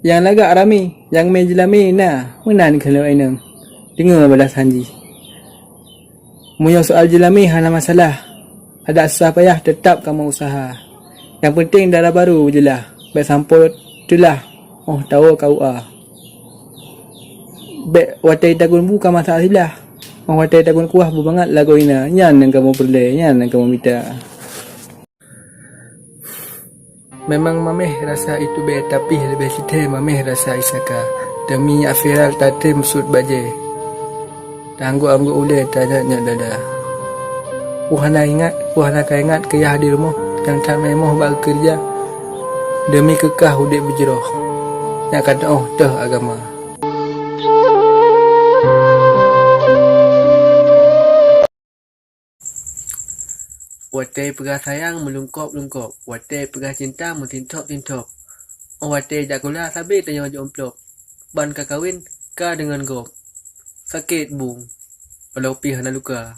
Yang lagak rami, yang main jelami na, menan kalau ainang. Dengar balas hanji. Punya soal jelami hana masalah. Ada susah payah tetap kamu usaha. Yang penting darah baru je lah. Baik sampul tu lah. Oh tahu kau Baik watai tagun bukan masalah sebelah. Oh watai tagun kuah banget lagu ina. Yan yang kamu perlu, yan yang kamu minta. Memang mameh rasa itu be tapi lebih kita mameh rasa isaka. Demi afiral tate mesut baje. Tangguh-angguh ule tanya dada. Puhana ingat kaya di rumah yang tak memoh bagi kerja. Demi kekah udik berjeroh. Yang kata oh dah agama. Watai pegah sayang melungkop-lungkop. Watai pegah cinta mentintop-tintop. Oh watai jakula sabi tanya wajah omplop. Ban kakawin ka dengan gop. Sakit bung. Walau pihana luka.